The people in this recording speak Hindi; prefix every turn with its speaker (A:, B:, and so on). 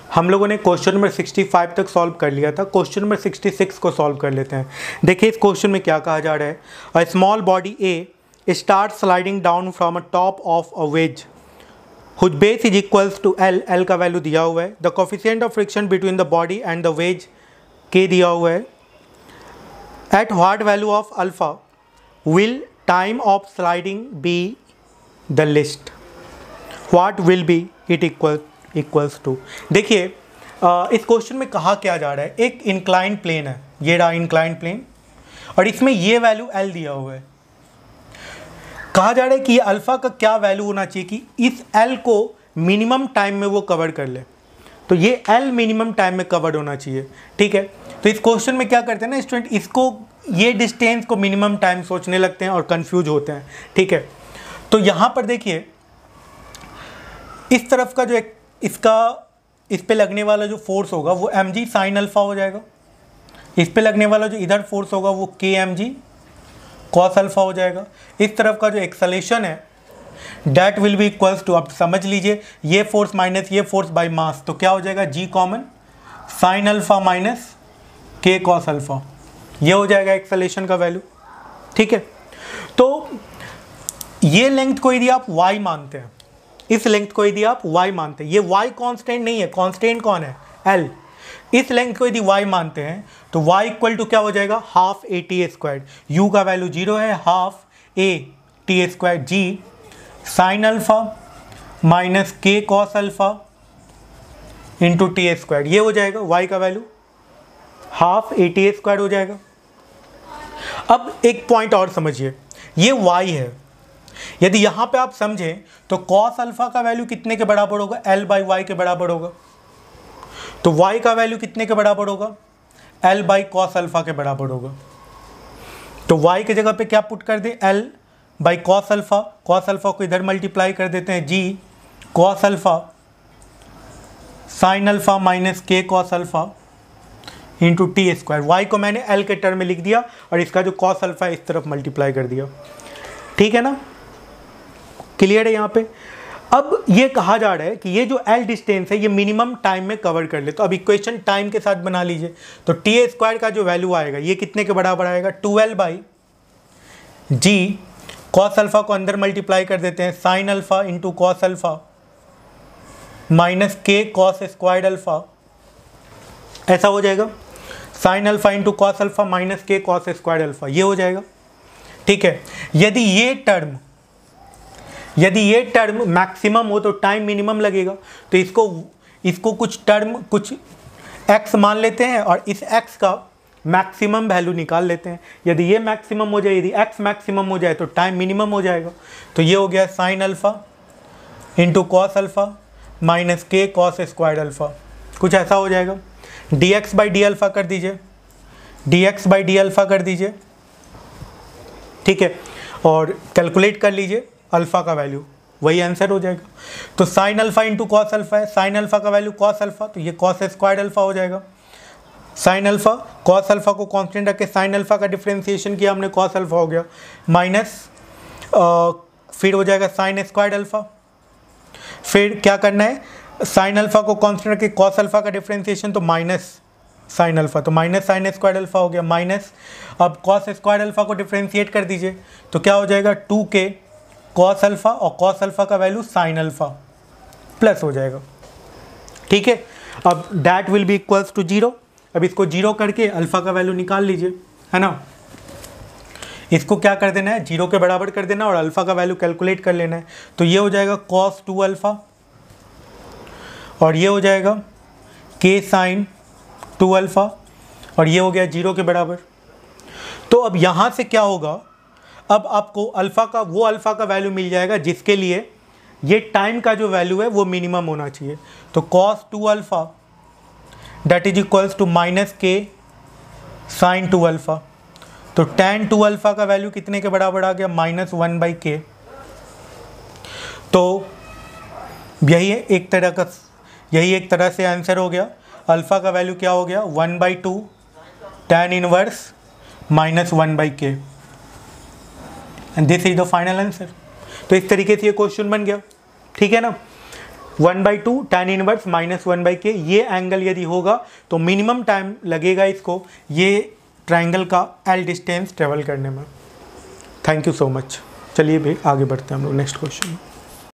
A: हम लोगों ने क्वेश्चन नंबर 65 तक सॉल्व कर लिया था। क्वेश्चन नंबर 66 को सॉल्व कर लेते हैं। देखिए इस क्वेश्चन में क्या कहा जा रहा है। A small body a start sliding down from a top of a wedge whose base is equals to L. L का वैल्यू दिया हुआ है। The coefficient of friction between the body and the wedge K दिया हुआ है। At what value of alpha will time of sliding be the list. What will be it equals to. देखिए इस क्वेश्चन में कहा क्या जा रहा है, एक इंक्लाइन प्लेन है, ये रहा इंक्लाइन प्लेन, और इसमें ये वैल्यू एल दिया हुआ है। कहा जा रहा है कि ये अल्फा का क्या वैल्यू होना चाहिए कि इस एल को मिनिमम टाइम में वो कवर कर ले। तो ये एल मिनिमम टाइम में कवर होना चाहिए। ठीक है, तो इस क्वेश्चन में क्या करते हैं ना स्टूडेंट, इसको ये डिस्टेंस को मिनिमम टाइम सोचने लगते हैं और कंफ्यूज होते हैं। ठीक है, तो यहाँ पर देखिए इस तरफ का जो एक इसका इस पे लगने वाला जो फोर्स होगा वो एम जी साइन अल्फा हो जाएगा। इस पे लगने वाला जो इधर फोर्स होगा वो के एम जी कॉस अल्फा हो जाएगा। इस तरफ का जो एक्सेलेरेशन है that will be equals to, अब समझ लीजिए ये फोर्स माइनस ये फोर्स बाय मास, तो क्या हो जाएगा G common sine alpha minus के कॉस अल्फा, ये हो जाएगा एक्सेलेरेशन का वैल्यू। ठीक है, तो ये लेंथ को यदि आप y मानते हैं, इस लेंथ को यदि आप y मानते हैं, ये y कांस्टेंट नहीं है, कांस्टेंट कौन है l। इस लेंथ को यदि y मानते हैं तो y इक्वल टू क्या हो जाएगा half A T square. u का वैल्यू 0 है, half A T square G sine alpha minus के cos alpha into T square, ये हो जाएगा y का value half A T square हो जाएगा। अब एक पॉइंट और समझिए, ये y है, यदि यहाँ पे आप समझें तो cos अल्फा का वैल्यू कितने के बराबर होगा, l बाई वाई के बराबर होगा। तो y का वैल्यू कितने के बराबर होगा, l बाई cos अल्फा के बराबर होगा। तो y के जगह पे क्या पुट कर दें, l by cos alpha, cos alpha को इधर मल्टीप्लाई कर देते हैं g cos alpha sign alpha minus के cos alpha into T square. y को मैंने l के टर्म में लिख दिया और इसका जो cos अल्फा इस तरफ मल्टीप्लाई कर दिया। ठीक है ना, क्लियर है यहाँ पे। अब ये कहा जा रहा है कि ये जो L डिस्टेंस है ये मिनिमम टाइम में कवर कर ले। तो अब इक्वेशन टाइम के साथ बना लीजिए। तो टी स्क्वायर का जो वैल्यू आएगा ये कितने के बराबर आएगा, 12 बाई जी कॉस अल्फा को अंदर मल्टीप्लाई कर देते हैं sine alpha into cos alpha minus के कॉस स्क्वायर्ड अल्फा, ऐसा हो जाएगा sine alpha into cos alpha minus के कॉस स्क्वायर्ड अल्फा, ये हो जाएगा। ठीक है, यदि ये टर्म मैक्सिमम हो तो टाइम मिनिमम लगेगा। तो इसको कुछ टर्म कुछ x मान लेते हैं और इस x का मैक्सिमम वैल्यू निकाल लेते हैं। यदि ये मैक्सिमम हो जाए, यदि x मैक्सिमम हो जाए तो टाइम मिनिमम हो जाएगा। तो ये हो गया sine alpha into cos alpha minus के कॉस स्क्वायर्ड अल्फा, कुछ ऐसा हो जाएगा। dx बाई डी अल्फ़ा कर दीजिए, dx बाई डी अल्फ़ा कर दीजिए। ठीक है, और कैलकुलेट कर लीजिए अल्फ़ा का वैल्यू, वही आंसर हो जाएगा। तो sine alpha into cos alpha है, साइन अल्फ़ा का वैल्यू कॉस अल्फ़ा, तो ये कॉस स्क्वायर्ड अल्फ़ा हो जाएगा। साइन अल्फ़ा कॉस अल्फ़ा को कांस्टेंट रख के साइन अल्फ़ा का डिफ्रेंसिएशन किया हमने, कॉस अल्फ़ा हो गया माइनस फिर हो जाएगा साइन स्क्वायर्ड अल्फ़ा। फिर क्या करना है, साइन अल्फ़ा को कांस्टेंट रख के कॉस अल्फ़ा का डिफ्रेंसिएशन तो माइनस साइन अल्फ़ा, तो माइनस साइन स्क्वायर्ड अल्फ़ा हो गया माइनस, अब कॉस स्क्वायर्ड अल्फ़ा को डिफ्रेंशिएट कर दीजिए तो क्या हो जाएगा 2k कॉस अल्फ़ा और कॉस अल्फ़ा का वैल्यू साइन अल्फ़ा प्लस हो जाएगा। ठीक है, अब that will be equals to 0। अब इसको 0 करके अल्फ़ा का वैल्यू निकाल लीजिए, है ना। इसको क्या कर देना है, 0 के बराबर कर देना और अल्फ़ा का वैल्यू कैलकुलेट कर लेना है। तो ये हो जाएगा कॉस 2 अल्फ़ा और ये हो जाएगा के साइन 2 अल्फ़ा और ये हो गया 0 के बराबर। तो अब यहाँ से क्या होगा, अब आपको अल्फ़ा का वैल्यू मिल जाएगा जिसके लिए ये टाइम का जो वैल्यू है वो मिनिमम होना चाहिए। तो cos 2 alpha that is equals to minus K sine 2 alpha. तो tan 2 अल्फ़ा का वैल्यू कितने के बराबर आ गया, -1 बाई के। तो यही एक तरह से आंसर हो गया। अल्फ़ा का वैल्यू क्या हो गया, 1/2 tan इनवर्स -1 बाई के, and this is the final answer. तो इस तरीके से ये क्वेश्चन बन गया। ठीक है ना, 1/2 tan इनवर्स -1/k, ये एंगल यदि होगा तो मिनिमम टाइम लगेगा इसको ये ट्राइंगल का L डिस्टेंस ट्रेवल करने में। Thank you so much. चलिए भी आगे बढ़ते हैं हम लोग नेक्स्ट क्वेश्चन में।